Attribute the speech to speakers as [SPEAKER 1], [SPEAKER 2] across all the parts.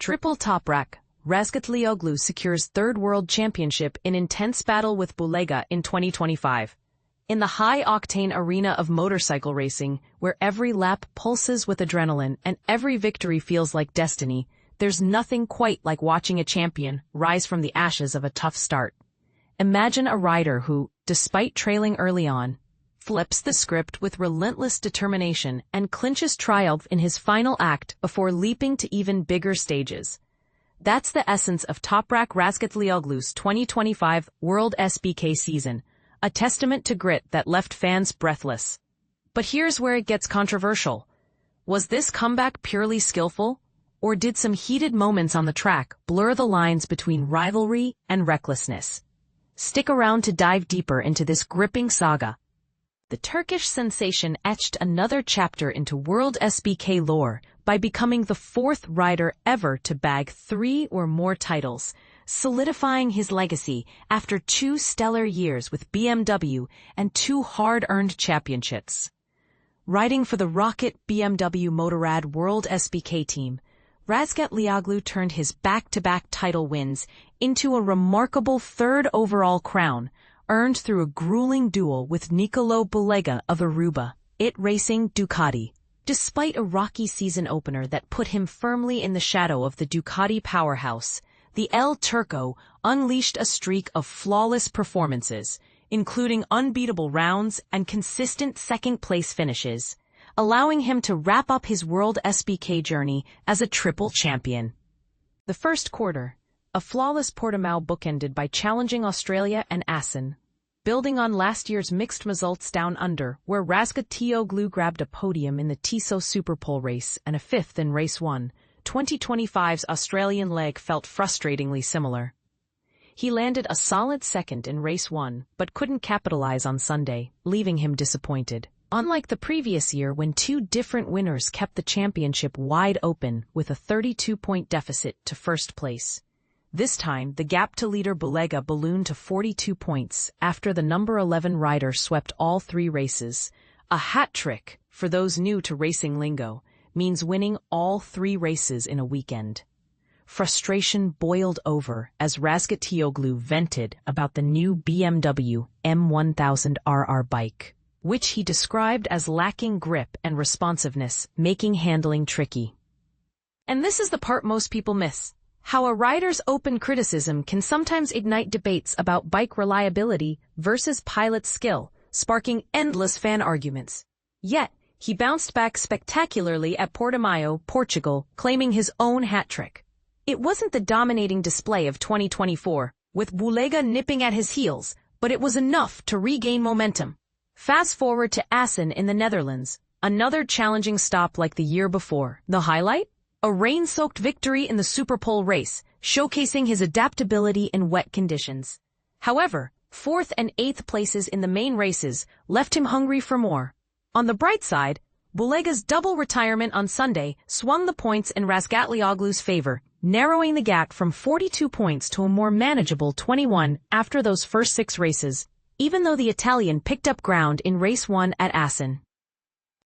[SPEAKER 1] Triple Toprak Razgatlioglu secures third world championship in intense battle with Bulega in 2025. In the high-octane arena of motorcycle racing, where every lap pulses with adrenaline and every victory feels like destiny, there's nothing quite like watching a champion rise from the ashes of a tough start. Imagine a rider who, despite trailing early on, flips the script with relentless determination and clinches triumph in his final act before leaping to even bigger stages. That's the essence of Toprak Razgatlioglu's 2025 WorldSBK season, a testament to grit that left fans breathless. But here's where it gets controversial. Was this comeback purely skillful, or did some heated moments on the track blur the lines between rivalry and recklessness? Stick around to dive deeper into this gripping saga. The Turkish sensation etched another chapter into WorldSBK lore by becoming the fourth rider ever to bag 3 or more titles, solidifying his legacy after 2 stellar years with BMW and 2 hard-earned championships. Riding for the Rocket BMW Motorrad WorldSBK team, Razgatlioglu turned his back-to-back title wins into a remarkable 3rd overall crown, earned through a grueling duel with Nicolo Bulega of Aruba, IT Racing Ducati. Despite a rocky season opener that put him firmly in the shadow of the Ducati powerhouse, the El Turco unleashed a streak of flawless performances, including unbeatable rounds and consistent second-place finishes, allowing him to wrap up his WorldSBK journey as a triple champion. The first quarter, a flawless Portimao bookended by challenging Australia and Assen, building on last year's mixed results down under, where Razgatlioglu grabbed a podium in the Tissot Superpole race and a 5th in Race 1, 2025's Australian leg felt frustratingly similar. He landed a solid 2nd in Race 1, but couldn't capitalize on Sunday, leaving him disappointed. Unlike the previous year when 2 different winners kept the championship wide open with a 32-point deficit to first place, this time the gap to leader Bulega ballooned to 42 points after the number 11 rider swept all 3 races. A hat trick, for those new to racing lingo, means winning all 3 races in a weekend. Frustration boiled over as Razgatlioglu vented about the new BMW M1000RR bike, which he described as lacking grip and responsiveness, making handling tricky. And this is the part most people miss: how a rider's open criticism can sometimes ignite debates about bike reliability versus pilot skill, sparking endless fan arguments. Yet, he bounced back spectacularly at Portimao, Portugal, claiming his own hat trick. It wasn't the dominating display of 2024, with Bulega nipping at his heels, but it was enough to regain momentum. Fast forward to Assen in the Netherlands, another challenging stop like the year before. The highlight? A rain-soaked victory in the Superpole race, showcasing his adaptability in wet conditions. However, 4th and 8th places in the main races left him hungry for more. On the bright side, Bulega's double retirement on Sunday swung the points in Razgatlioglu's favor, narrowing the gap from 42 points to a more manageable 21 after those first 6 races, even though the Italian picked up ground in Race 1 at Assen.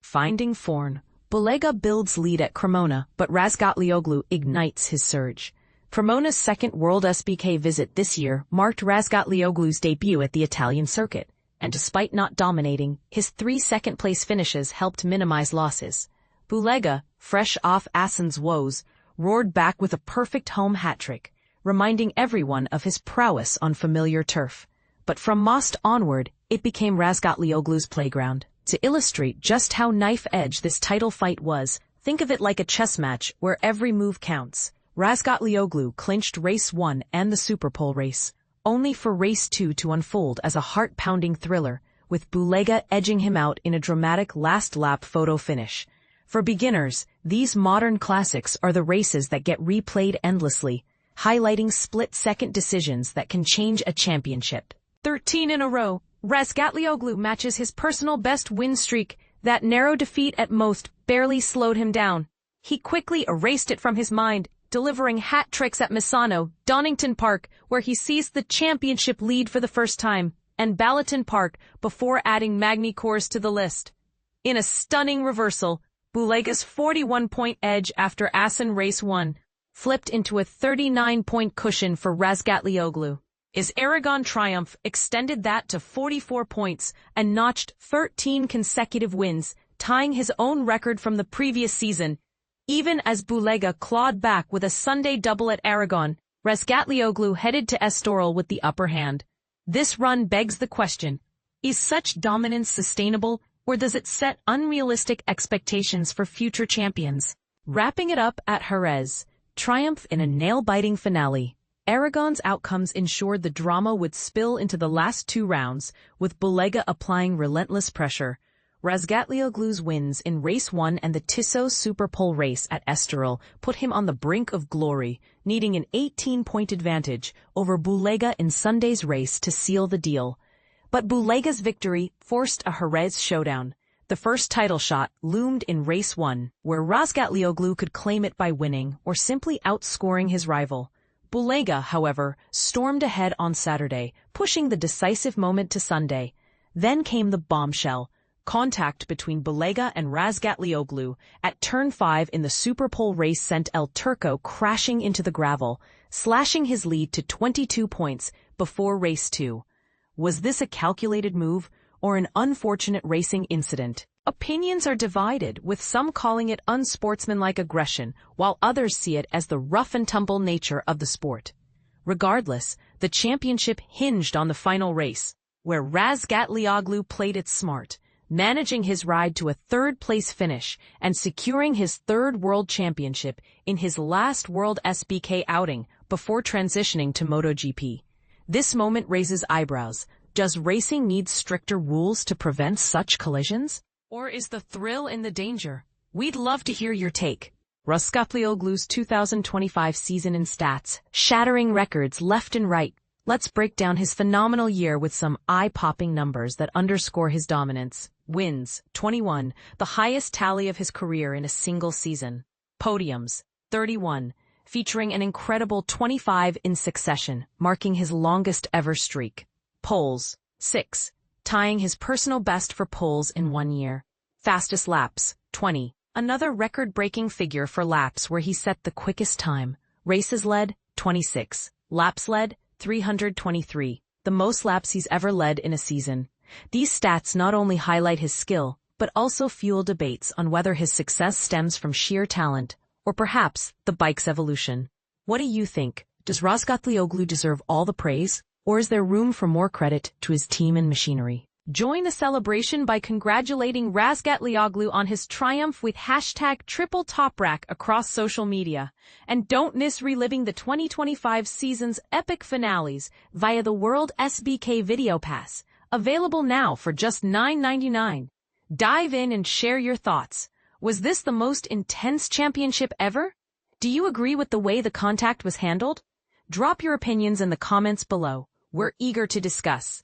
[SPEAKER 1] Finding form, Bulega builds lead at Cremona, but Razgatlioglu ignites his surge. Cremona's 2nd WorldSBK visit this year marked Razgatlioglu's debut at the Italian circuit, and despite not dominating, his 3 second-place finishes helped minimize losses. Bulega, fresh off Assen's woes, roared back with a perfect home hat trick, reminding everyone of his prowess on familiar turf. But from Most onward, it became Razgatlioglu's playground. To illustrate just how knife-edge this title fight was, think of it like a chess match where every move counts. Razgatlioglu clinched Race 1 and the Superpole race, only for Race 2 to unfold as a heart-pounding thriller, with Bulega edging him out in a dramatic last-lap photo finish. For beginners, these modern classics are the races that get replayed endlessly, highlighting split-second decisions that can change a championship. 13 in a row, Razgatlioglu matches his personal best win streak. That narrow defeat at most barely slowed him down. He quickly erased it from his mind, delivering hat tricks at Misano, Donington Park, where he seized the championship lead for the first time, and Balaton Park before adding Magny-Cours to the list. In a stunning reversal, Bulega's 41-point edge after Assen Race 1 flipped into a 39-point cushion for Razgatlioglu. His Aragon triumph extended that to 44 points and notched 13 consecutive wins, tying his own record from the previous season. Even as Bulega clawed back with a Sunday double at Aragon, Razgatlioglu headed to Estoril with the upper hand. This run begs the question, is such dominance sustainable, or does it set unrealistic expectations for future champions? Wrapping it up at Jerez, triumph in a nail-biting finale. Aragon's outcomes ensured the drama would spill into the last two rounds, with Bulega applying relentless pressure. Razgatlioglu's wins in Race 1 and the Tissot Superpole race at Estoril put him on the brink of glory, needing an 18-point advantage over Bulega in Sunday's race to seal the deal. But Bulega's victory forced a Jerez showdown. The first title shot loomed in Race 1, where Razgatlioglu could claim it by winning or simply outscoring his rival. Bulega, however, stormed ahead on Saturday, pushing the decisive moment to Sunday. Then came the bombshell. Contact between Bulega and Razgatlioglu at Turn 5 in the Superpole race sent El Turco crashing into the gravel, slashing his lead to 22 points before Race 2. Was this a calculated move or an unfortunate racing incident? Opinions are divided, with some calling it unsportsmanlike aggression, while others see it as the rough-and-tumble nature of the sport. Regardless, the championship hinged on the final race, where Razgatlioglu played it smart, managing his ride to a third-place finish and securing his third World Championship in his last WorldSBK outing before transitioning to MotoGP. This moment raises eyebrows. Does racing need stricter rules to prevent such collisions? Or is the thrill in the danger? We'd love to hear your take. Razgatlioglu's 2025 season in stats, shattering records left and right. Let's break down his phenomenal year with some eye-popping numbers that underscore his dominance. Wins, 21, the highest tally of his career in a single season. Podiums, 31, featuring an incredible 25 in succession, marking his longest ever streak. Poles, 6, tying his personal best for poles in 1 year. Fastest laps, 20, another record-breaking figure for laps where he set the quickest time. Races led, 26. Laps led, 323, the most laps he's ever led in a season. These stats not only highlight his skill, but also fuel debates on whether his success stems from sheer talent, or perhaps the bike's evolution. What do you think? Does Razgatlioglu deserve all the praise, or is there room for more credit to his team and machinery? Join the celebration by congratulating Razgatlioglu on his triumph with #TripleToprak across social media. And don't miss reliving the 2025 season's epic finales via the WorldSBK Video Pass, available now for just $9.99. Dive in and share your thoughts. Was this the most intense championship ever? Do you agree with the way the contact was handled? Drop your opinions in the comments below. We're eager to discuss.